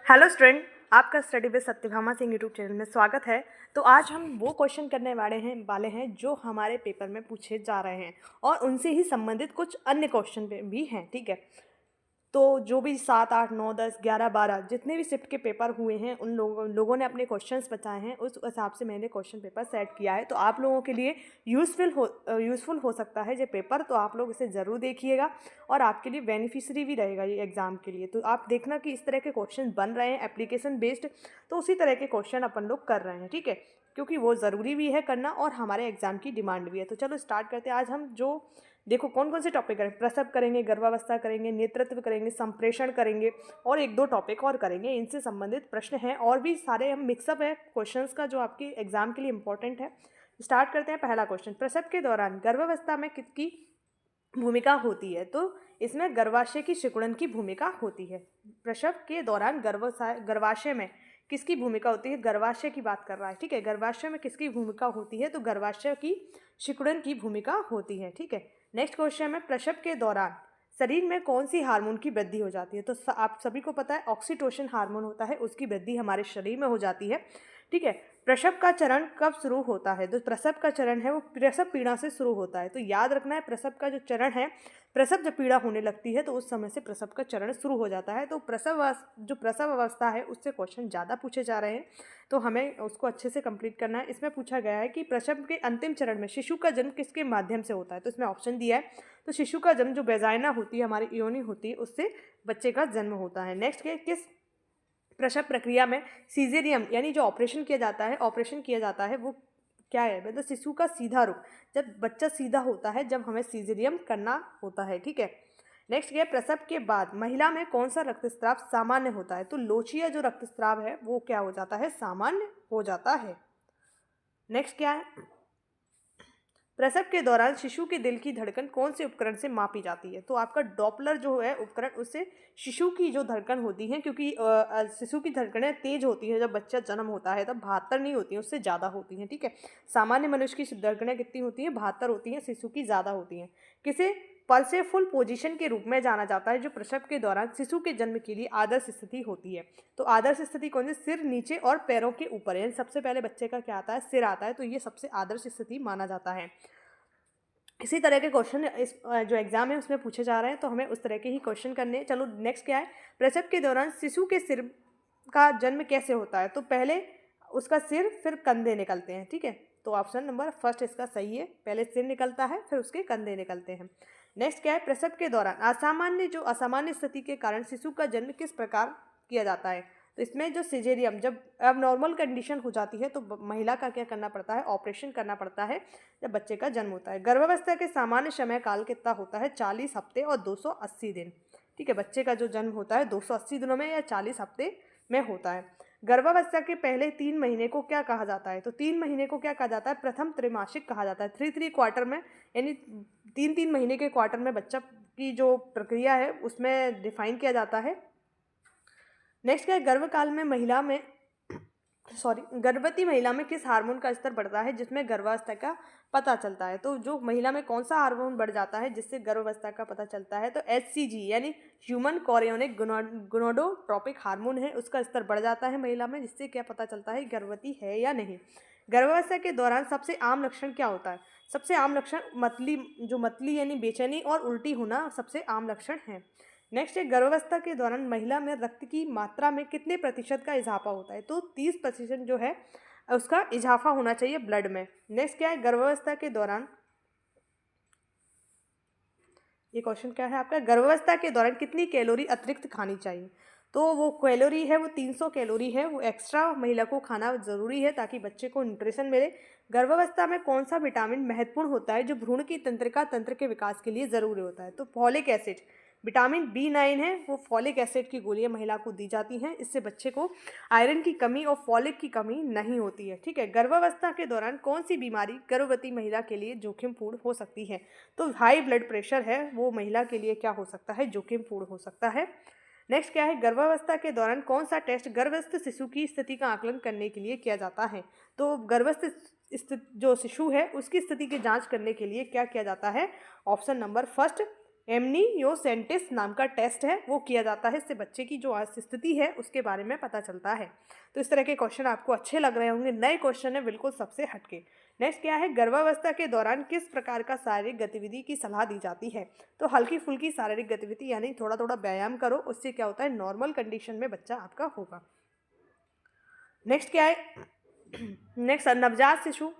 Hello student, आपका study with Satyabhama Singh YouTube channel में स्वागत है। तो आज हम वो क्वेश्चन करने वाले हैं जो हमारे पेपर में पूछे जा रहे हैं और उनसे ही संबंधित कुछ अन्य क्वेश्चन भी हैं। ठीक है, तो जो भी 7, 8, 9, 10, 11, 12 जितने भी शिफ्ट के पेपर हुए हैं उन लोगों ने अपने क्वेश्चंस बताए हैं, उस हिसाब से मैंने क्वेश्चन पेपर सेट किया है। तो आप लोगों के लिए यूज़फुल हो सकता है ये पेपर, तो आप लोग इसे ज़रूर देखिएगा और आपके लिए बेनिफिशियरी भी रहेगा ये एग्ज़ाम के लिए। तो आप देखना कि इस तरह के क्वेश्चन बन रहे हैं एप्लीकेशन बेस्ड, तो उसी तरह के क्वेश्चन अपन लोग कर रहे हैं। ठीक है, क्योंकि वो ज़रूरी भी है करना और हमारे एग्ज़ाम की डिमांड भी है। तो चलो स्टार्ट करते हैं। आज हम जो देखो कौन कौन से टॉपिक करें, प्रसव करेंगे, गर्भावस्था करेंगे, नेतृत्व करेंगे, संप्रेषण करेंगे और 1-2 टॉपिक और करेंगे। इनसे संबंधित प्रश्न हैं और भी सारे हम मिक्सअप है क्वेश्चंस का जो आपके एग्जाम के लिए इंपॉर्टेंट है। स्टार्ट करते हैं। पहला क्वेश्चन, प्रसव के दौरान गर्भावस्था में किसकी भूमिका होती है? तो इसमें गर्भाशय की सिकुड़न की भूमिका होती है। प्रसव के दौरान गर्भाशय में किसकी भूमिका होती है? गर्भाशय की बात कर रहा है। ठीक है, गर्भाशय में किसकी भूमिका होती है? तो गर्भाशय की सिकुड़न की भूमिका होती है। ठीक है, नेक्स्ट क्वेश्चन में, प्रसव के दौरान शरीर में कौन सी हार्मोन की वृद्धि हो जाती है? तो आप सभी को पता है ऑक्सीटोसिन हार्मोन होता है, उसकी वृद्धि हमारे शरीर में हो जाती है। ठीक है, प्रसव का चरण कब शुरू होता है? तो प्रसव का चरण है वो प्रसव पीड़ा से शुरू होता है। तो याद रखना है, प्रसव का जो चरण है, प्रसव जब पीड़ा होने लगती है तो उस समय से प्रसव का चरण शुरू हो जाता है। तो जो प्रसव अवस्था है उससे क्वेश्चन ज़्यादा पूछे जा रहे हैं, तो हमें उसको अच्छे से कंप्लीट करना है। इसमें पूछा गया है कि प्रसव के अंतिम चरण में शिशु का जन्म किसके माध्यम से होता है? तो इसमें ऑप्शन दिया है। तो शिशु का जन्म जो वेजाइना होती है, हमारी योनि होती है, उससे बच्चे का जन्म होता है। नेक्स्ट है, किस प्रसव प्रक्रिया में सीजेरियम यानी जो ऑपरेशन किया जाता है वो क्या है? मतलब शिशु का सीधा रुख, जब बच्चा सीधा होता है, जब हमें सीजेरियम करना होता है। ठीक है, नेक्स्ट क्या है, प्रसव के बाद महिला में कौन सा रक्तस्राव सामान्य होता है? तो लोचिया जो रक्तस्राव है वो क्या हो जाता है? सामान्य हो जाता है। नेक्स्ट क्या है, प्रसव के दौरान शिशु के दिल की धड़कन कौन से उपकरण से मापी जाती है? तो आपका डॉपलर जो है उपकरण, उससे शिशु की जो धड़कन होती है, क्योंकि शिशु की धड़कनें तेज होती है जब बच्चा जन्म होता है, तब 72 नहीं होती हैं, उससे ज़्यादा होती हैं। ठीक है, सामान्य मनुष्य की धड़कनें कितनी होती हैं? 72 होती हैं, शिशु की ज़्यादा होती हैं। किसे पल्सेफुल पोजीशन के रूप में जाना जाता है, जो प्रसव के दौरान शिशु के जन्म के लिए आदर्श स्थिति होती है? तो आदर्श स्थिति कौन सी? सिर नीचे और पैरों के ऊपर, यानी सबसे पहले बच्चे का क्या आता है? सिर आता है, तो ये सबसे आदर्श स्थिति माना जाता है। इसी तरह के क्वेश्चन इस जो एग्जाम है उसमें पूछे जा रहे हैं, तो हमें उस तरह के ही क्वेश्चन करने हैं। चलो नेक्स्ट क्या है, प्रसव के दौरान शिशु के सिर का जन्म कैसे होता है? तो पहले उसका सिर, फिर कंधे निकलते हैं। ठीक है, तो ऑप्शन नंबर फर्स्ट इसका सही है, पहले सिर निकलता है फिर उसके कंधे निकलते हैं। नेक्स्ट क्या है, प्रसव के दौरान असामान्य स्थिति के कारण शिशु का जन्म किस प्रकार किया जाता है? तो इसमें जो सिजेरियम, जब अब नॉर्मल कंडीशन हो जाती है तो महिला का क्या करना पड़ता है? ऑपरेशन करना पड़ता है जब बच्चे का जन्म होता है। गर्भावस्था के सामान्य समय काल कितना होता है? 40 हफ्ते और 280 दिन। ठीक है, बच्चे का जो जन्म होता है 280 दिनों में या 40 हफ्ते में होता है। गर्भावस्था के पहले 3 महीने को क्या कहा जाता है? तो 3 महीने को क्या कहा जाता है? प्रथम त्रैमासिक कहा जाता है। 3 क्वार्टर में, यानी 3 महीने के क्वार्टर में बच्चा की जो प्रक्रिया है उसमें डिफाइन किया जाता है। नेक्स्ट क्या है, गर्भवती महिला में किस हार्मोन का स्तर बढ़ता है जिसमें गर्भावस्था का पता चलता है? तो जो महिला में कौन सा हार्मोन बढ़ जाता है जिससे गर्भावस्था का पता चलता है? तो HCG यानी ह्यूमन कोरियोनिक गोनाडोट्रोपिक हार्मोन है, उसका स्तर बढ़ जाता है महिला में, जिससे क्या पता चलता है गर्भवती है या नहीं। गर्भावस्था के दौरान सबसे आम लक्षण क्या होता है? सबसे आम लक्षण मतली यानी बेचैनी और उल्टी होना सबसे आम लक्षण है। नेक्स्ट है, गर्भावस्था के दौरान महिला में रक्त की मात्रा में कितने प्रतिशत का इजाफा होता है? तो 30% जो है उसका इजाफा होना चाहिए ब्लड में। नेक्स्ट क्या है, गर्भावस्था के दौरान, ये क्वेश्चन क्या है आपका, गर्भावस्था के दौरान कितनी कैलोरी अतिरिक्त खानी चाहिए? तो वो कैलोरी है वो 300 कैलोरी है, वो एक्स्ट्रा महिला को खाना जरूरी है ताकि बच्चे को न्यूट्रिशन मिले। गर्भावस्था में कौन सा विटामिन महत्वपूर्ण होता है जो भ्रूण की तंत्र के विकास के लिए जरूरी होता है? तो फॉलिक एसिड, विटामिन B9 है, वो फॉलिक एसिड की गोलियां महिला को दी जाती हैं, इससे बच्चे को आयरन की कमी और फॉलिक की कमी नहीं होती है। ठीक है, गर्भावस्था के दौरान कौन सी बीमारी गर्भवती महिला के लिए जोखिमपूर्ण हो सकती है? तो हाई ब्लड प्रेशर है वो महिला के लिए क्या हो सकता है? जोखिमपूर्ण हो सकता है। नेक्स्ट क्या है, गर्भावस्था के दौरान कौन सा टेस्ट गर्भस्थ शिशु की स्थिति का आकलन करने के लिए किया जाता है? तो जो शिशु है उसकी स्थिति की जांच करने के लिए क्या किया जाता है? ऑप्शन नंबर फर्स्ट एमनियोसेंटिस नाम का टेस्ट है वो किया जाता है। इससे बच्चे की जो स्थिति है उसके बारे में पता चलता है। तो इस तरह के क्वेश्चन आपको अच्छे लग रहे होंगे, नए क्वेश्चन है बिल्कुल सबसे हटके। नेक्स्ट क्या है, गर्भावस्था के दौरान किस प्रकार का शारीरिक गतिविधि की सलाह दी जाती है? तो हल्की फुल्की शारीरिक गतिविधि यानी थोड़ा थोड़ा व्यायाम करो, उससे क्या होता है नॉर्मल कंडीशन में बच्चा आपका होगा। नेक्स्ट क्या है, नेक्स्ट नवजात शिशु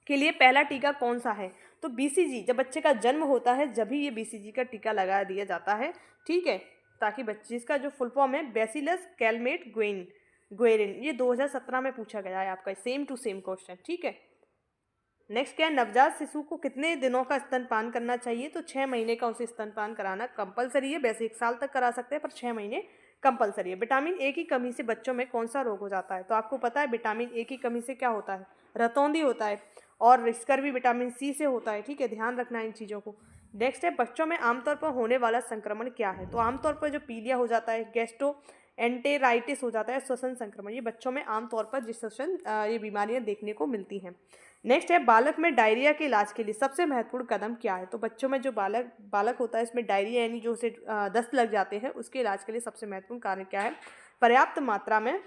के लिए पहला टीका कौन सा है? तो बीसीजी, जब बच्चे का जन्म होता है जब ही ये बीसीजी का टीका लगा दिया जाता है, ठीक है, ताकि बच्चे, इसका जो फुल फॉर्म है बैसिलस कैलमेट ग्वेरिन, ये 2017 में पूछा गया है आपका, सेम टू सेम क्वेश्चन, ठीक है। नेक्स्ट क्या है, नवजात शिशु को कितने दिनों का स्तनपान करना चाहिए? तो 6 महीने का उसे स्तनपान कराना कंपलसरी है, वैसे 1 साल तक करा सकते हैं पर 6 महीने कंपलसरी है। विटामिन ए की कमी से बच्चों में कौन सा रोग हो जाता है? तो आपको पता है विटामिन ए की कमी से क्या होता है, रतौंधी होता है, और स्कर्वी विटामिन सी से होता है, ठीक है, ध्यान रखना इन चीज़ों को। नेक्स्ट है, बच्चों में आमतौर पर होने वाला संक्रमण क्या है? तो आमतौर पर जो पीलिया हो जाता है, गैस्ट्रो एंटेराइटिस हो जाता है, श्वसन संक्रमण, ये बच्चों में आमतौर पर ये बीमारियां देखने को मिलती हैं। नेक्स्ट है, बालक में डायरिया के इलाज के लिए सबसे महत्वपूर्ण कदम क्या है? तो बच्चों में जो बालक होता है इसमें डायरिया यानी जो उसे दस्त लग जाते हैं, उसके इलाज के लिए सबसे महत्वपूर्ण कारण क्या है? पर्याप्त मात्रा में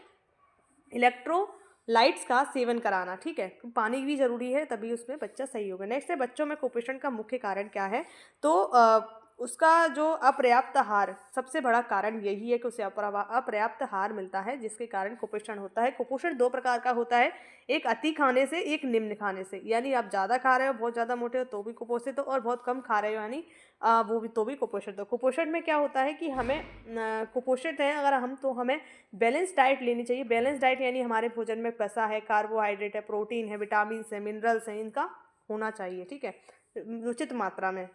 इलेक्ट्रोलाइट्स का सेवन कराना, ठीक है, तो पानी भी जरूरी है तभी उसमें बच्चा सही होगा। नेक्स्ट है, बच्चों में कुपोषण का मुख्य कारण क्या है? तो उसका जो अपर्याप्त आहार, सबसे बड़ा कारण यही है कि उसे अपर्याप्त आहार मिलता है जिसके कारण कुपोषण होता है। कुपोषण 2 प्रकार का होता है, एक अति खाने से, एक निम्न खाने से, यानी आप ज़्यादा खा रहे हो, बहुत ज़्यादा मोटे हो तो भी कुपोषित हो, और बहुत कम खा रहे हो यानी वो भी तो भी कुपोषित हो। कुपोषण में क्या होता है कि हमें कुपोषित है अगर हम, तो हमें बैलेंस डाइट लेनी चाहिए। बैलेंस डाइट यानी हमारे भोजन में वसा है, कार्बोहाइड्रेट है, प्रोटीन है, विटामिन है, मिनरल्स हैं, इनका होना चाहिए, ठीक है, उचित मात्रा में।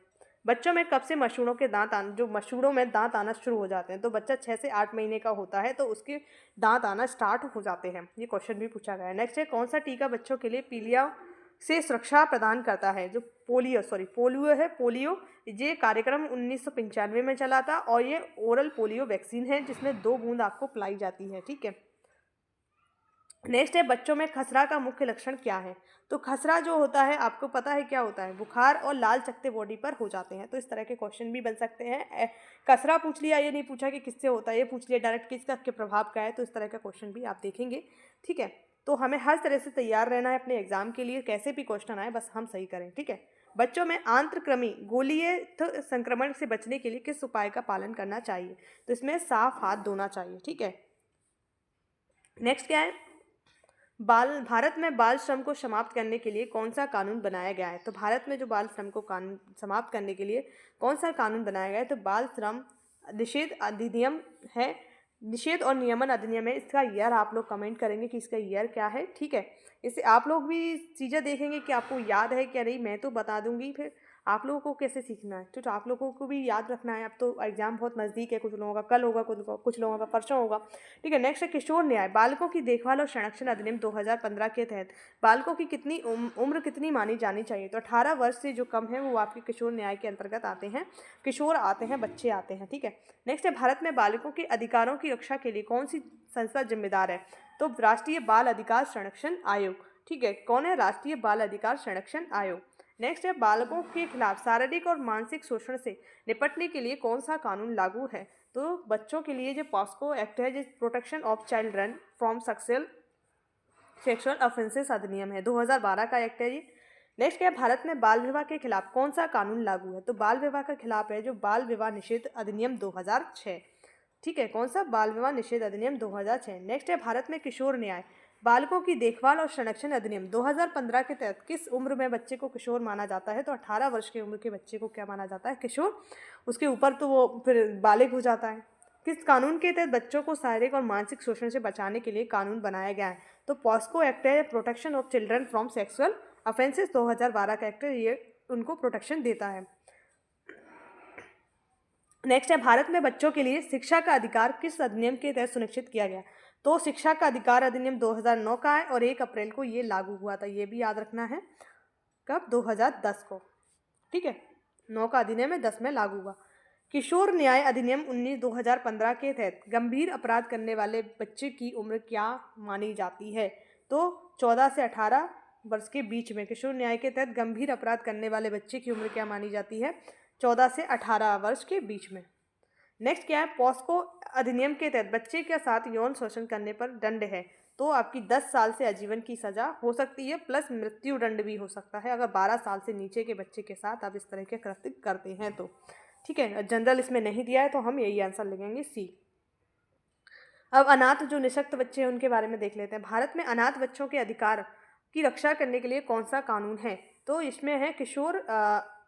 बच्चों में कब से मसूड़ों के दांत आना, जो मसूड़ों में दांत आना शुरू हो जाते हैं? तो बच्चा 6 से 8 महीने का होता है तो उसके दांत आना स्टार्ट हो जाते हैं, ये क्वेश्चन भी पूछा गया है। नेक्स्ट है, कौन सा टीका बच्चों के लिए पीलिया से सुरक्षा प्रदान करता है? जो पोलियो है, पोलियो, ये कार्यक्रम 1995 में चला था और ये ओरल पोलियो वैक्सीन है जिसमें 2 बूंद आपको पिलाई जाती है, ठीक है। नेक्स्ट है, बच्चों में खसरा का मुख्य लक्षण क्या है? तो खसरा जो होता है आपको पता है क्या होता है, बुखार और लाल चकत्ते बॉडी पर हो जाते हैं। तो इस तरह के क्वेश्चन भी बन सकते हैं। खसरा पूछ लिया, ये नहीं पूछा कि किससे होता है, ये पूछ लिया डायरेक्ट किसका के प्रभाव का है, तो इस तरह का क्वेश्चन भी आप देखेंगे, ठीक है। तो हमें हर तरह से तैयार रहना है अपने एग्जाम के लिए, कैसे भी क्वेश्चन आए बस हम सही करें, ठीक है। बच्चों में आंत्रकृमि गोलीय संक्रमण से बचने के लिए किस उपाय का पालन करना चाहिए? तो इसमें साफ हाथ धोना चाहिए, ठीक है। नेक्स्ट क्या है, भारत में बाल श्रम को समाप्त करने के लिए कौन सा कानून बनाया गया है? तो भारत में जो बाल श्रम को समाप्त करने के लिए कौन सा कानून बनाया गया है? तो बाल श्रम निषेध अधिनियम है, निषेध और नियमन अधिनियम है। इसका ईयर आप लोग कमेंट करेंगे कि इसका ईयर क्या है, ठीक है। इससे आप लोग भी चीज़ें देखेंगे कि आपको याद है क्या नहीं, मैं तो बता दूंगी, फिर आप लोगों को कैसे सीखना है, तो आप लोगों को भी याद रखना है। अब तो एग्जाम बहुत नज़दीक है, कुछ लोगों का कल होगा, कुछ लोगों का परसों होगा, ठीक है। नेक्स्ट है, किशोर न्याय, बालकों की देखभाल और संरक्षण अधिनियम 2015 के तहत बालकों की कितनी उम्र कितनी मानी जानी चाहिए? तो 18 वर्ष से जो कम है वो आपके किशोर न्याय के अंतर्गत आते हैं, किशोर आते हैं, बच्चे आते हैं, ठीक है। नेक्स्ट है, भारत में बालकों के अधिकारों की रक्षा के लिए कौन सी संस्था जिम्मेदार है? तो राष्ट्रीय बाल अधिकार संरक्षण आयोग, ठीक है। कौन है? राष्ट्रीय बाल अधिकार संरक्षण आयोग। नेक्स्ट है, बालकों के खिलाफ शारीरिक और मानसिक शोषण से निपटने के लिए कौन सा कानून लागू है? तो बच्चों के लिए जो पॉस्को एक्ट है, जो protection of children from sexual offences अधिनियम है, 2012 का एक्ट है ये। नेक्स्ट क्या है, भारत में बाल विवाह के खिलाफ कौन सा कानून लागू है? तो बाल विवाह के खिलाफ है जो बाल विवाह निषेध अधिनियम 2006, ठीक है। कौन सा? बाल विवाह निषेध अधिनियम 2006। नेक्स्ट है, भारत में किशोर न्याय, बालकों की देखभाल और संरक्षण अधिनियम 2015 के तहत किस उम्र में बच्चे को किशोर माना जाता है? तो 18 वर्ष की उम्र के बच्चे को क्या माना जाता है? किशोर। उसके ऊपर तो वो फिर बालिग हो जाता है। किस कानून के तहत बच्चों को शारीरिक और मानसिक शोषण से बचाने के लिए कानून बनाया गया है? तो पॉस्को एक्ट है, protection of children from sexual offences 2012 का एक्ट है, ये उनको प्रोटेक्शन देता है। नेक्स्ट है, भारत में बच्चों के लिए शिक्षा का अधिकार किस अधिनियम के तहत सुनिश्चित किया गया? तो शिक्षा का अधिकार अधिनियम 2009 का है और 1 अप्रैल को ये लागू हुआ था, ये भी याद रखना है। कब? 2010 को, ठीक है। 9 का अधिनियम है, 10 में लागू हुआ। किशोर न्याय अधिनियम 2015 के तहत गंभीर अपराध करने वाले बच्चे की उम्र क्या मानी जाती है? तो 14 से 18 वर्ष के बीच में किशोर न्याय के तहत गंभीर अपराध करने वाले बच्चे की उम्र क्या मानी जाती है? 14 से 18 वर्ष के बीच में। नेक्स्ट क्या है, पॉस्को अधिनियम के तहत बच्चे के साथ यौन शोषण करने पर दंड है तो आपकी 10 साल से आजीवन की सज़ा हो सकती है प्लस मृत्यु दंड भी हो सकता है अगर 12 साल से नीचे के बच्चे के साथ आप इस तरह के कृत्य करते हैं तो। ठीक है, जनरल इसमें नहीं दिया है तो हम यही आंसर लिखेंगे सी। अब अनाथ जो निःशक्त बच्चे हैं उनके बारे में देख लेते हैं। भारत में अनाथ बच्चों के अधिकार की रक्षा करने के लिए कौन सा कानून है, तो इसमें है किशोर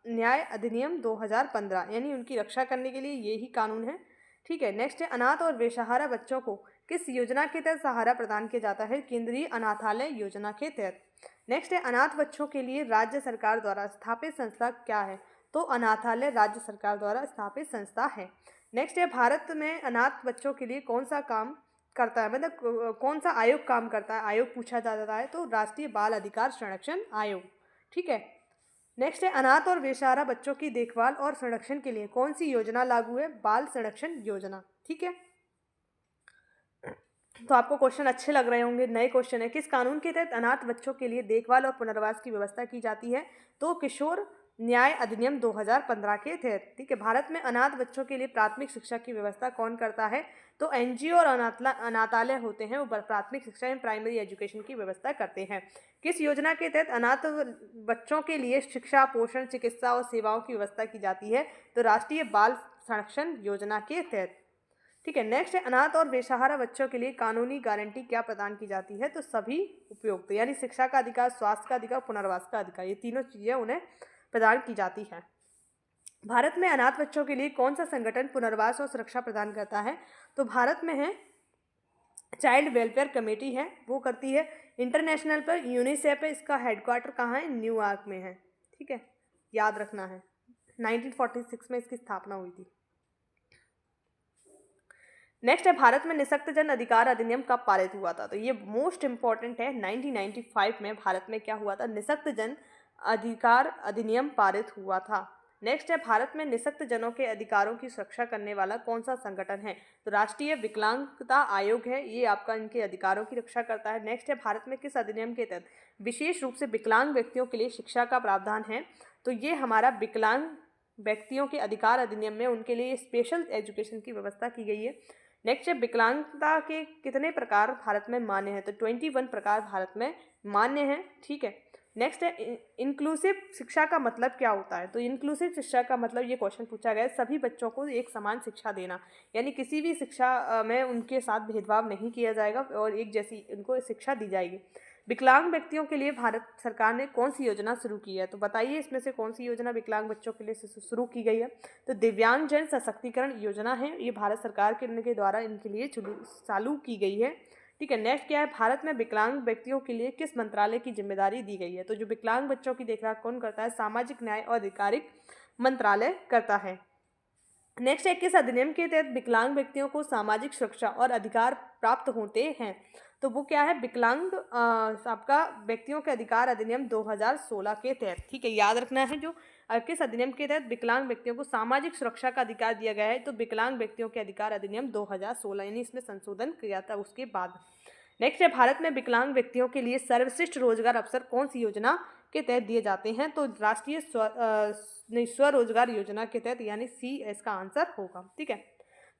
न्याय अधिनियम 2015, यानी उनकी रक्षा करने के लिए यही कानून है। ठीक है, नेक्स्ट है अनाथ और बेसहारा बच्चों को किस योजना के तहत सहारा प्रदान किया जाता है, केंद्रीय अनाथालय योजना के तहत। नेक्स्ट है अनाथ बच्चों के लिए राज्य सरकार द्वारा स्थापित संस्था क्या है, तो अनाथालय राज्य सरकार द्वारा स्थापित संस्था है। नेक्स्ट है भारत में अनाथ बच्चों के लिए कौन सा काम करता है, मतलब कौन सा आयोग काम करता है, आयोग पूछा जाता है तो राष्ट्रीय बाल अधिकार संरक्षण आयोग। ठीक है, नेक्स्ट है अनाथ और बेसहारा बच्चों की देखभाल और संरक्षण के लिए कौन सी योजना लागू है, बाल संरक्षण योजना। ठीक है, तो आपको क्वेश्चन अच्छे लग रहे होंगे। नए क्वेश्चन है, किस कानून के तहत अनाथ बच्चों के लिए देखभाल और पुनर्वास की व्यवस्था की जाती है, तो किशोर न्याय अधिनियम 2015 के तहत। ठीक है, भारत में अनाथ बच्चों के लिए प्राथमिक शिक्षा की व्यवस्था कौन करता है, तो एनजीओ और अनाथालय होते हैं वो प्राथमिक शिक्षा एवं प्राइमरी एजुकेशन की व्यवस्था करते हैं। किस योजना के तहत अनाथ बच्चों के लिए शिक्षा, पोषण, चिकित्सा और सेवाओं की व्यवस्था की जाती है, तो राष्ट्रीय बाल संरक्षण योजना के तहत। ठीक है, नेक्स्ट है अनाथ और बेसहारा बच्चों के लिए कानूनी गारंटी क्या प्रदान की जाती है, तो सभी उपयुक्त, यानी शिक्षा का अधिकार, स्वास्थ्य का अधिकार, पुनर्वास का अधिकार, ये तीनों चीज़ें उन्हें प्रदान की जाती हैं। भारत में अनाथ बच्चों के लिए कौन सा संगठन पुनर्वास और सुरक्षा प्रदान करता है, तो भारत में है चाइल्ड वेलफेयर कमेटी है, वो करती है। इंटरनेशनल पर यूनिसेफ है, इसका हेडक्वार्टर कहाँ है, न्यूयॉर्क में है। ठीक है, याद रखना है, 1946 में इसकी स्थापना हुई थी। नेक्स्ट है भारत में निःशक्त जन अधिकार अधिनियम कब पारित हुआ था, तो ये मोस्ट इंपॉर्टेंट है। 1995 में भारत में क्या हुआ था, निःशक्त जन अधिकार अधिनियम पारित हुआ था। नेक्स्ट है भारत में निःशक्त जनों के अधिकारों की सुरक्षा करने वाला कौन सा संगठन है, तो राष्ट्रीय विकलांगता आयोग है, ये आपका इनके अधिकारों की रक्षा करता है। नेक्स्ट है भारत में किस अधिनियम के तहत विशेष रूप से विकलांग व्यक्तियों के लिए शिक्षा का प्रावधान है, तो ये हमारा विकलांग व्यक्तियों के अधिकार अधिनियम में उनके लिए स्पेशल एजुकेशन की व्यवस्था की गई है। नेक्स्ट है विकलांगता के कितने प्रकार भारत में मान्य है, तो 21 प्रकार भारत में मान्य है। ठीक है, नेक्स्ट है इंक्लूसिव शिक्षा का मतलब क्या होता है, तो इंक्लूसिव शिक्षा का मतलब ये क्वेश्चन पूछा गया है सभी बच्चों को एक समान शिक्षा देना, यानी किसी भी शिक्षा में उनके साथ भेदभाव नहीं किया जाएगा और एक जैसी उनको शिक्षा दी जाएगी। विकलांग व्यक्तियों के लिए भारत सरकार ने कौन सी योजना शुरू की है, तो बताइए इसमें से कौन सी योजना विकलांग बच्चों के लिए शुरू की गई है, तो दिव्यांगजन सशक्तिकरण योजना है, ये भारत सरकार के द्वारा इनके लिए चालू की गई है। ठीक है, नेक्स्ट क्या है भारत में विकलांग व्यक्तियों के लिए किस मंत्रालय की जिम्मेदारी दी गई है, तो जो विकलांग बच्चों की देखरेख कौन करता है, सामाजिक न्याय और अधिकारिक मंत्रालय करता है। नेक्स्ट है किस अधिनियम के तहत विकलांग व्यक्तियों को सामाजिक सुरक्षा और अधिकार प्राप्त होते हैं, तो वो क्या है, विकलांग आपका व्यक्तियों के अधिकार अधिनियम 2016 के तहत। ठीक है, याद रखना है जो किस अधिनियम के तहत विकलांग व्यक्तियों को सामाजिक सुरक्षा का अधिकार दिया गया है, तो विकलांग व्यक्तियों के अधिकार अधिनियम 2016, यानी इसमें संशोधन किया था उसके बाद। नेक्स्ट है भारत में विकलांग व्यक्तियों के लिए सर्वश्रेष्ठ रोजगार अवसर कौन सी योजना के तहत दिए जाते हैं, तो राष्ट्रीय स्वरोजगार योजना के तहत, यानी सी इसका आंसर होगा। ठीक है,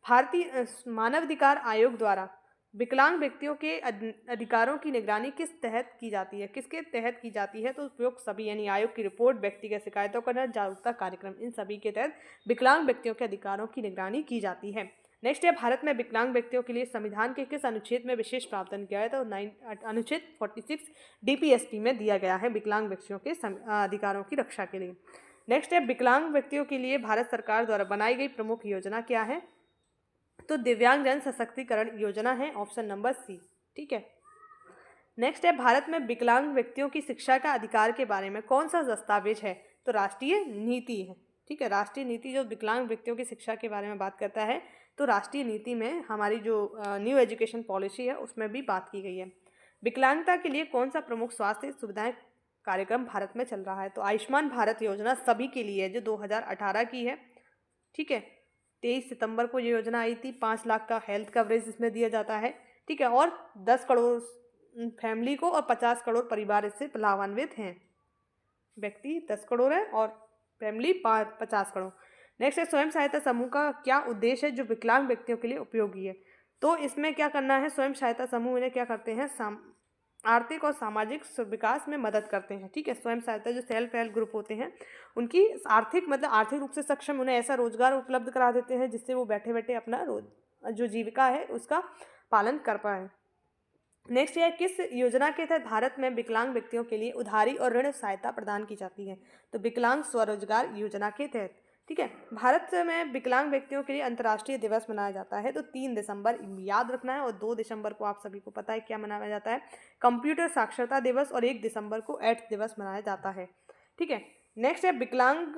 भारतीय मानवाधिकार आयोग द्वारा विकलांग व्यक्तियों के अधिकारों की निगरानी किस तहत की जाती है, किसके तहत की जाती है, तो उपयुक्त सभी, यानी आयोग की रिपोर्ट, व्यक्तिगत शिकायतों का जागरूकता कार्यक्रम, इन सभी के तहत विकलांग व्यक्तियों के अधिकारों की निगरानी की जाती है। नेक्स्ट है भारत में विकलांग व्यक्तियों के लिए संविधान के किस अनुच्छेद में विशेष प्रावधान किया है, तो अनुच्छेद 46 डीपीएसपी में दिया गया है विकलांग व्यक्तियों के अधिकारों की रक्षा के लिए। नेक्स्ट है विकलांग व्यक्तियों के लिए भारत सरकार द्वारा बनाई गई प्रमुख योजना क्या है, तो दिव्यांगजन सशक्तिकरण योजना है, ऑप्शन नंबर सी। ठीक है, नेक्स्ट है भारत में विकलांग व्यक्तियों की शिक्षा का अधिकार के बारे में कौन सा दस्तावेज है, तो राष्ट्रीय नीति है। ठीक है, राष्ट्रीय नीति जो विकलांग व्यक्तियों की शिक्षा के बारे में बात करता है, तो राष्ट्रीय नीति में हमारी जो न्यू एजुकेशन पॉलिसी है उसमें भी बात की गई है। विकलांगता के लिए कौन सा प्रमुख स्वास्थ्य सुविधाएं कार्यक्रम भारत में चल रहा है, तो आयुष्मान भारत योजना सभी के लिए है जो 2018 की है। ठीक है, 23 सितंबर को ये योजना आई थी, 5 लाख का हेल्थ कवरेज इसमें दिया जाता है। ठीक है, और 10 करोड़ फैमिली को और 50 करोड़ परिवार इससे लाभान्वित हैं। व्यक्ति 10 करोड़ है और फैमिली 50 करोड़। नेक्स्ट है स्वयं सहायता समूह का क्या उद्देश्य है जो विकलांग व्यक्तियों के लिए उपयोगी है। तो इसमें क्या करना है, स्वयं सहायता समूह इन्हें क्या करते हैं, आर्थिक और सामाजिक विकास में मदद करते हैं। ठीक है, स्वयं सहायता जो सेल्फ हेल्प ग्रुप होते हैं उनकी आर्थिक मतलब आर्थिक रूप से सक्षम उन्हें ऐसा रोजगार उपलब्ध करा देते हैं जिससे वो बैठे बैठे अपना जो जीविका है उसका पालन कर पाए। नेक्स्ट है किस योजना के तहत भारत में विकलांग व्यक्तियों के लिए उधारी और ऋण सहायता प्रदान की जाती है। तो विकलांग स्वरोजगार योजना के तहत। ठीक है, भारत में विकलांग व्यक्तियों के लिए अंतर्राष्ट्रीय दिवस मनाया जाता है। तो 3 दिसंबर याद रखना है, और 2 दिसंबर को आप सभी को पता है क्या मनाया जाता है, कंप्यूटर साक्षरता दिवस, और 1 दिसंबर को एड्स दिवस मनाया जाता है। ठीक है, नेक्स्ट है विकलांग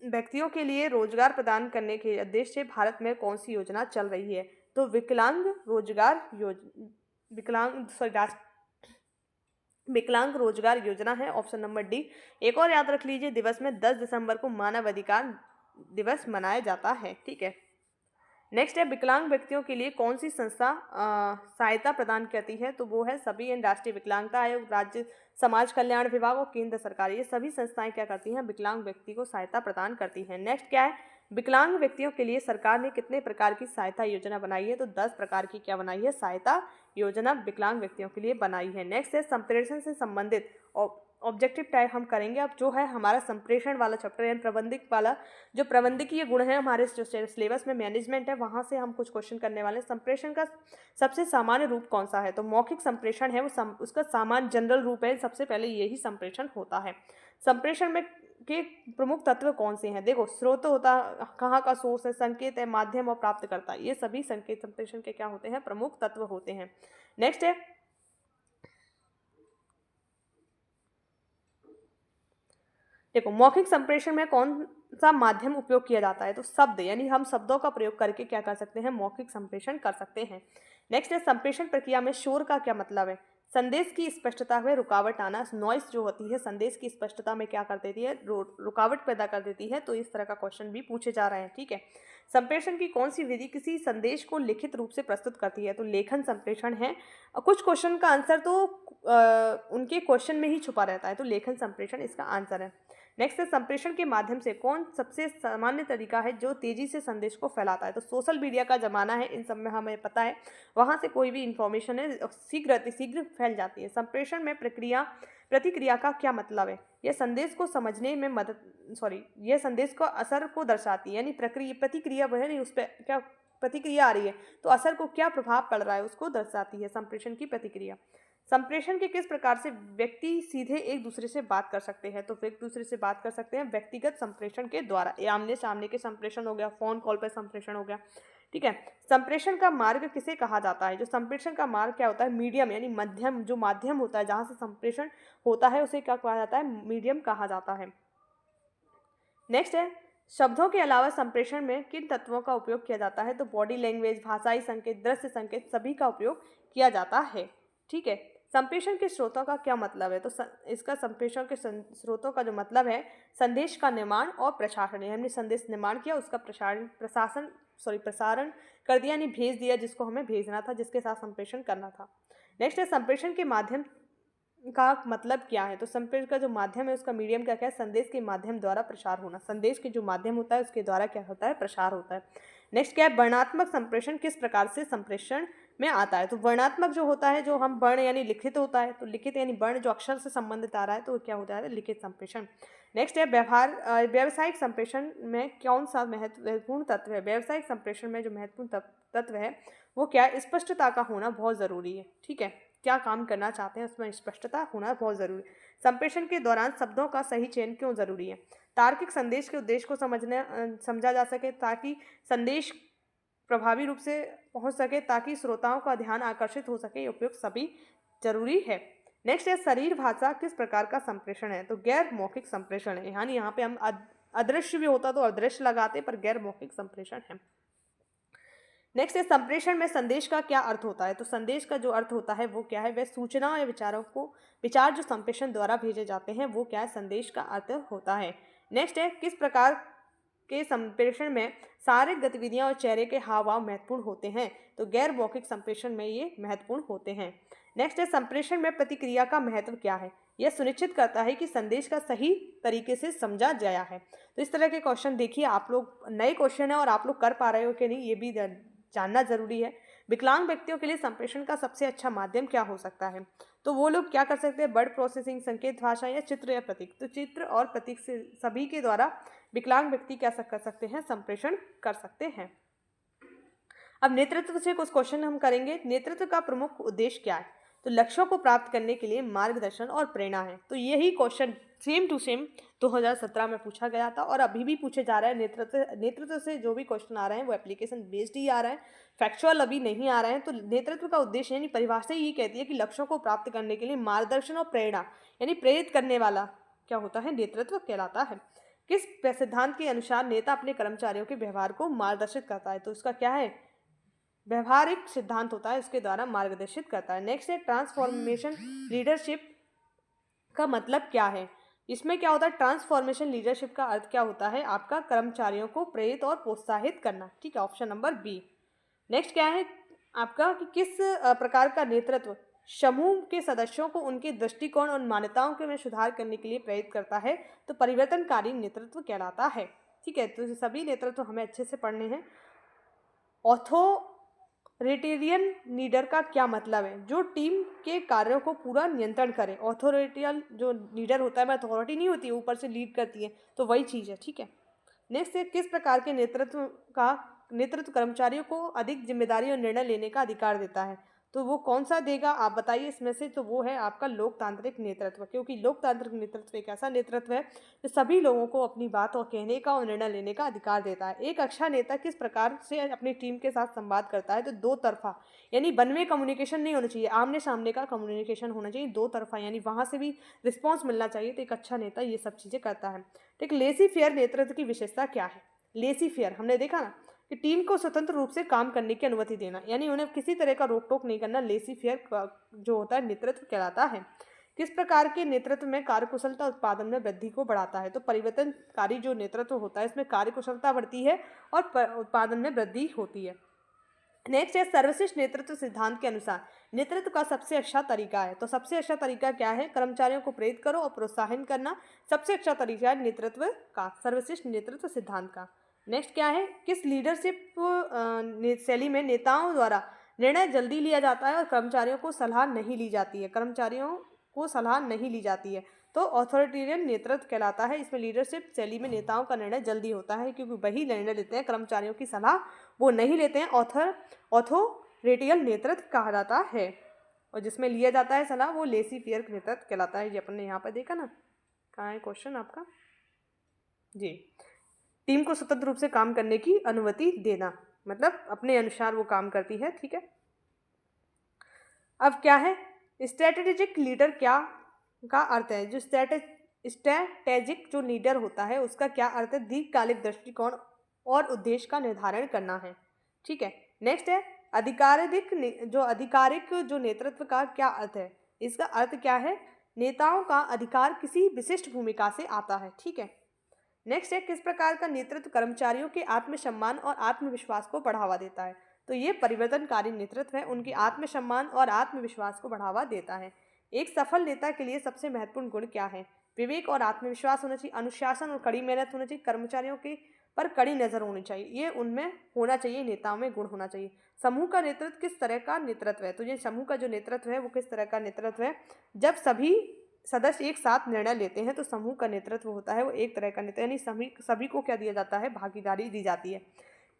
व्यक्तियों के लिए रोजगार प्रदान करने के उद्देश्य से भारत में कौन सी योजना चल रही है। तो विकलांग रोजगार योजना है, ऑप्शन नंबर डी। एक और याद रख लीजिए, दिवस में 10 दिसंबर को मानव अधिकार दिवस मनाया जाता है। ठीक है, नेक्स्ट है विकलांग व्यक्तियों के लिए कौन सी संस्था सहायता प्रदान करती है। तो वो है सभी एंड राष्ट्रीय विकलांगता आयोग, राज्य समाज कल्याण विभाग और केंद्र सरकार, ये सभी संस्थाएं क्या करती हैं, विकलांग व्यक्ति को सहायता प्रदान करती हैं। नेक्स्ट क्या है, विकलांग व्यक्तियों के लिए सरकार ने कितने प्रकार की सहायता योजना बनाई है। तो 10 प्रकार की क्या बनाई है, सहायता योजना विकलांग व्यक्तियों के लिए बनाई है। नेक्स्ट है संप्रेषण से संबंधित ऑब्जेक्टिव टाइप हम करेंगे। अब जो है हमारा संप्रेषण वाला चैप्टर है, प्रबंधिक वाला जो प्रबंधकीय गुण है हमारे जो सिलेबस में मैनेजमेंट है वहाँ से हम कुछ क्वेश्चन करने वाले हैं। संप्रेषण का सबसे सामान्य रूप कौन सा है। तो मौखिक संप्रेषण है वो उसका सामान्य जनरल रूप है, सबसे पहले यही संप्रेषण होता है। संप्रेषण में के प्रमुख तत्व कौन से हैं। देखो, स्रोत होता कहाँ का सोर्स है, संकेत है, माध्यम और प्राप्तकर्ता, ये सभी संकेत संप्रेषण के क्या होते हैं, प्रमुख तत्व होते हैं। नेक्स्ट है देखो, मौखिक संप्रेषण में कौन सा माध्यम उपयोग किया जाता है। तो शब्द, यानी हम शब्दों का प्रयोग करके क्या कर सकते हैं, मौखिक संप्रेषण कर सकते हैं। नेक्स्ट है संप्रेषण प्रक्रिया में शोर का क्या मतलब है। संदेश की स्पष्टता में रुकावट आना, नॉइस जो होती है संदेश की स्पष्टता में क्या कर देती है, रुकावट पैदा कर देती है। तो इस तरह का क्वेश्चन भी पूछे जा रहे हैं। ठीक है, संप्रेषण की कौन सी विधि किसी संदेश को लिखित रूप से प्रस्तुत करती है। तो लेखन संप्रेषण है। कुछ क्वेश्चन का आंसर तो उनके क्वेश्चन में ही छुपा रहता है, तो लेखन संप्रेषण इसका आंसर है। नेक्स्ट है संप्रेषण के माध्यम से कौन सबसे सामान्य तरीका है जो तेजी से संदेश को फैलाता है। तो सोशल मीडिया का जमाना है, इन सब में हमें पता है, वहाँ से कोई भी इंफॉर्मेशन है शीघ्र फैल जाती है। संप्रेषण में प्रतिक्रिया का क्या मतलब है। यह संदेश को समझने में यह संदेश को असर को दर्शाती है, यानी प्रतिक्रिया वह नहीं, उस पर क्या प्रतिक्रिया आ रही है तो असर को क्या प्रभाव पड़ रहा है उसको दर्शाती है संप्रेषण की प्रतिक्रिया। संप्रेषण के किस प्रकार से व्यक्ति सीधे एक दूसरे से बात कर सकते हैं। तो एक दूसरे से बात कर सकते हैं व्यक्तिगत संप्रेषण के द्वारा, आमने सामने के संप्रेषण हो गया, फोन कॉल पर संप्रेषण हो गया। ठीक है, संप्रेषण का मार्ग किसे कहा जाता है। जो संप्रेषण का मार्ग क्या होता है, मीडियम, यानी मध्यम, जो माध्यम होता है जहां से संप्रेषण होता है उसे क्या कहा जाता है, मीडियम कहा जाता है। नेक्स्ट है शब्दों के अलावा संप्रेषण में किन तत्वों का उपयोग किया जाता है। तो बॉडी लैंग्वेज, भाषाई संकेत, दृश्य संकेत, सभी का उपयोग किया जाता है। ठीक है, संप्रेषण के स्रोतों का क्या मतलब है। तो इसका संप्रेषण के स्रोतों का जो मतलब है, संदेश का निर्माण और प्रसारण, हमने संदेश निर्माण किया, उसका प्रसारण कर दिया, यानी भेज दिया जिसको हमें भेजना था, जिसके साथ संप्रेषण करना था। नेक्स्ट है संप्रेषण के माध्यम का मतलब क्या है। तो संप्रेषण का जो माध्यम है उसका मीडियम क्या है, संदेश के माध्यम द्वारा प्रसार होना, संदेश के जो माध्यम होता है उसके द्वारा क्या होता है, प्रसार होता है। नेक्स्ट क्या है, वर्णात्मक संप्रेषण किस प्रकार से संप्रेषण में आता है। तो वर्णात्मक जो होता है, जो हम वर्ण यानी लिखित होता है, तो लिखित यानी वर्ण जो अक्षर से संबंधित आ रहा है, तो क्या होता है, लिखित संप्रेषण। नेक्स्ट है व्यावसायिक संप्रेषण में कौन सा महत्वपूर्ण तत्व है। व्यावसायिक संप्रेषण में जो महत्वपूर्ण तत्व है वो क्या है, स्पष्टता का होना बहुत जरूरी है। ठीक है, क्या काम करना चाहते हैं उसमें स्पष्टता होना बहुत जरूरी है। संप्रेषण के दौरान शब्दों का सही चयन क्यों जरूरी है। तार्किक संदेश के उद्देश्य को समझा जा सके, ताकि संदेश प्रभावी रूप से पहुंच सके, ताकि श्रोताओं का ध्यान आकर्षित हो सके, उपयोग सभी जरूरी है। नेक्स्ट है शरीर भाषा किस प्रकार का संप्रेषण है। तो गैर मौखिक संप्रेषण है, यानी यहाँ पे हम अदृश्य भी होता तो अदृश्य लगाते, पर गैर मौखिक संप्रेषण है। नेक्स्ट है संप्रेषण में संदेश का क्या अर्थ होता है। तो संदेश का जो अर्थ होता है वो क्या है, वह सूचना या विचार जो संप्रेषण द्वारा भेजे जाते हैं वो क्या है, संदेश का अर्थ होता है। नेक्स्ट है किस प्रकार के संप्रेषण में शारीरिक गतिविधियां और चेहरे के हाव भाव महत्वपूर्ण होते हैं, तो गैर मौखिक संप्रेषण में ये महत्वपूर्ण होते हैं। नेक्स्ट है, संप्रेषण में प्रतिक्रिया का महत्व क्या है? यह सुनिश्चित करता है कि संदेश का सही तरीके से समझा गया है। तो इस तरह के क्वेश्चन देखिए, आप लोग नए क्वेश्चन है और आप लोग कर पा रहे हो कि नहीं, ये भी जानना जरूरी है। विकलांग व्यक्तियों के लिए संप्रेषण का सबसे अच्छा माध्यम क्या हो सकता है? तो वो लोग क्या कर सकते हैं? वर्ड प्रोसेसिंग, संकेत भाषा या चित्र या प्रतीक। तो चित्र और प्रतीक से सभी के द्वारा विकलांग व्यक्ति क्या कर सकते हैं? संप्रेषण कर सकते हैं। अब नेतृत्व से कुछ क्वेश्चन हम करेंगे। नेतृत्व का प्रमुख उद्देश्य क्या है? तो लक्ष्यों को प्राप्त करने के लिए मार्गदर्शन और प्रेरणा है। तो यही क्वेश्चन सेम टू सेम 2017 में पूछा गया था और अभी भी पूछे जा रहा है। नेतृत्व से जो भी क्वेश्चन आ रहे हैं वो एप्लीकेशन बेस्ड ही आ रहा है, फैक्चुअल अभी नहीं आ रहे हैं। तो नेतृत्व का उद्देश्य यानी परिभाषा ये कहती है कि लक्ष्यों को प्राप्त करने के लिए मार्गदर्शन और प्रेरणा यानी प्रेरित करने वाला क्या होता है? नेतृत्व कहलाता है। किस सिद्धांत के अनुसार नेता अपने कर्मचारियों के व्यवहार को मार्गदर्शित करता है? तो इसका क्या है? व्यवहारिक सिद्धांत होता है, इसके द्वारा मार्गदर्शित करता है। नेक्स्ट है, ट्रांसफॉर्मेशन लीडरशिप का मतलब क्या है? इसमें क्या होता है? ट्रांसफॉर्मेशन लीडरशिप का अर्थ क्या होता है? आपका कर्मचारियों को प्रेरित और प्रोत्साहित करना। ठीक है, ऑप्शन नंबर बी। नेक्स्ट क्या है आपका कि किस प्रकार का नेतृत्व समूह के सदस्यों को उनके दृष्टिकोण और मान्यताओं के में सुधार करने के लिए प्रेरित करता है? तो परिवर्तनकारी नेतृत्व कहलाता है। ठीक है, तो सभी नेतृत्व हमें अच्छे से पढ़ने हैं। ऑथोरिटेरियन लीडर का क्या मतलब है? जो टीम के कार्यों को पूरा नियंत्रण करे। ऑथोरिटेरियन जो लीडर होता है, में अथॉरिटी नहीं होती है, ऊपर से लीड करती है, तो वही चीज़ है। ठीक है, नेक्स्ट है, किस प्रकार के नेतृत्व कर्मचारियों को अधिक जिम्मेदारी और निर्णय लेने का अधिकार देता है? तो वो कौन सा देगा आप बताइए इसमें से? तो वो है आपका लोकतांत्रिक नेतृत्व, क्योंकि लोकतांत्रिक नेतृत्व एक ऐसा नेतृत्व है जो सभी लोगों को अपनी बात और कहने का और निर्णय लेने का अधिकार देता है। एक अच्छा नेता किस प्रकार से अपनी टीम के साथ संवाद करता है? तो दो तरफा यानी वन वे कम्युनिकेशन नहीं होना चाहिए, आमने सामने का कम्युनिकेशन होना चाहिए, दो तरफा यानी वहाँ से भी रिस्पॉन्स मिलना चाहिए। तो एक अच्छा नेता ये सब चीज़ें करता है। ठीक, लेसी फेयर नेतृत्व की विशेषता क्या है? लेसी फेयर हमने देखा ना कि टीम को स्वतंत्र रूप से काम करने की अनुमति देना, यानी उन्हें किसी तरह का रोक टोक नहीं करना, लेसी फेयर जो होता है नेतृत्व कहलाता है। किस प्रकार के नेतृत्व में कार्यकुशलता उत्पादन में वृद्धि को बढ़ाता है? तो परिवर्तनकारी जो नेतृत्व होता है इसमें कार्यकुशलता बढ़ती है और उत्पादन में वृद्धि होती है। नेक्स्ट है, सर्वश्रेष्ठ नेतृत्व सिद्धांत के अनुसार नेतृत्व का सबसे अच्छा तरीका है। तो सबसे अच्छा तरीका क्या है? कर्मचारियों को प्रेरित करो और प्रोत्साहन करना सबसे अच्छा तरीका है नेतृत्व का, सर्वश्रेष्ठ नेतृत्व सिद्धांत का। नेक्स्ट क्या है, किस लीडरशिप शैली में नेताओं द्वारा निर्णय जल्दी लिया जाता है और कर्मचारियों को सलाह नहीं ली जाती है? कर्मचारियों को सलाह नहीं ली जाती है, तो ऑथोरिटेरियन नेतृत्व कहलाता है। इसमें लीडरशिप शैली में नेताओं का निर्णय जल्दी होता है क्योंकि वही निर्णय लेते हैं, कर्मचारियों की सलाह वो नहीं लेते हैं। ऑथोरिटेरियन नेतृत्व कहा जाता है और जिसमें लिया जाता है सलाह वो लेसी फेयर नेतृत्व कहलाता है। ये अपन ने यहाँ पर देखा ना, कहाँ है क्वेश्चन आपका जी। टीम को स्वतंत्र रूप से काम करने की अनुमति देना, मतलब अपने अनुसार वो काम करती है। ठीक है, अब क्या है, स्ट्रेटेजिक लीडर क्या का अर्थ है? जो स्ट्रेटेजिक जो लीडर होता है उसका क्या अर्थ है? दीर्घकालिक दृष्टिकोण और उद्देश्य का निर्धारण करना है। ठीक है, नेक्स्ट है, आधिकारिक जो नेतृत्व का क्या अर्थ है? इसका अर्थ क्या है? नेताओं का अधिकार किसी विशिष्ट भूमिका से आता है। ठीक है, नेक्स्ट है, किस प्रकार का नेतृत्व कर्मचारियों के आत्मसम्मान और आत्मविश्वास को बढ़ावा देता है? तो ये परिवर्तनकारी नेतृत्व है, उनकी आत्मसम्मान और आत्मविश्वास को बढ़ावा देता है। एक सफल नेता के लिए सबसे महत्वपूर्ण गुण क्या है? विवेक और आत्मविश्वास होना चाहिए, अनुशासन और कड़ी मेहनत होना चाहिए, कर्मचारियों के पर कड़ी नजर होनी चाहिए, ये उनमें होना चाहिए, नेताओं में गुण होना चाहिए। समूह का नेतृत्व किस तरह का नेतृत्व है? तो ये समूह का जो नेतृत्व है वो किस तरह का नेतृत्व है? जब सभी सदस्य एक साथ निर्णय लेते हैं तो समूह का नेतृत्व होता है वो एक तरह का नेतृत्व, यानी सभी को क्या दिया जाता है? भागीदारी दी जाती है।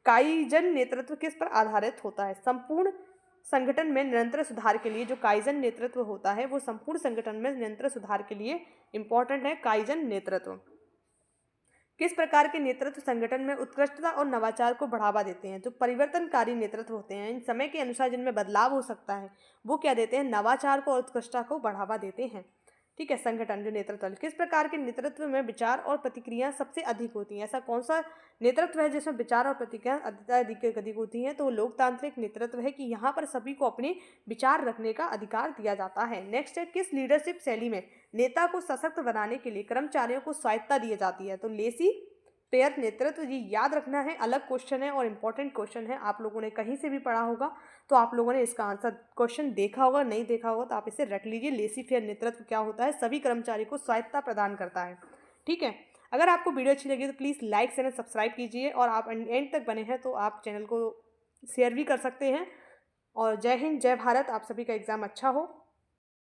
काइजन नेतृत्व किस पर आधारित होता है? संपूर्ण संगठन में निरंतर सुधार के लिए जो काइजन नेतृत्व होता है वो संपूर्ण संगठन में निरंतर सुधार के लिए इंपॉर्टेंट है काइजन नेतृत्व। किस प्रकार के नेतृत्व संगठन में उत्कृष्टता और नवाचार को बढ़ावा देते हैं? जो परिवर्तनकारी नेतृत्व होते हैं, इन समय के अनुसार जिनमें बदलाव हो सकता है, वो क्या देते हैं? नवाचार को और उत्कृष्टता को बढ़ावा देते हैं। ठीक है, संगठन जो नेतृत्व, किस प्रकार के नेतृत्व में विचार और प्रतिक्रिया सबसे अधिक होती हैं? ऐसा कौन सा नेतृत्व है जिसमें विचार और प्रतिक्रिया अधिक होती हैं? तो वो लोकतांत्रिक नेतृत्व है कि यहाँ पर सभी को अपने विचार रखने का अधिकार दिया जाता है। नेक्स्ट है, किस लीडरशिप शैली में नेता को सशक्त बनाने के लिए कर्मचारियों को स्वायत्तता दी जाती है? तो लेसी पेयर नेतृत्व, ये याद रखना है, अलग क्वेश्चन है और इम्पॉर्टेंट क्वेश्चन है। आप लोगों ने कहीं से भी पढ़ा होगा तो आप लोगों ने इसका आंसर क्वेश्चन देखा होगा, नहीं देखा होगा तो आप इसे रट लीजिए। लेसी फेयर नेतृत्व क्या होता है? सभी कर्मचारी को स्वायत्तता प्रदान करता है। ठीक है, अगर आपको वीडियो अच्छी लगी तो प्लीज़ लाइक चैनल सब्सक्राइब कीजिए, और आप एंड तक बने हैं तो आप चैनल को शेयर भी कर सकते हैं। और जय हिंद, जय भारत, आप सभी का एग्ज़ाम अच्छा हो।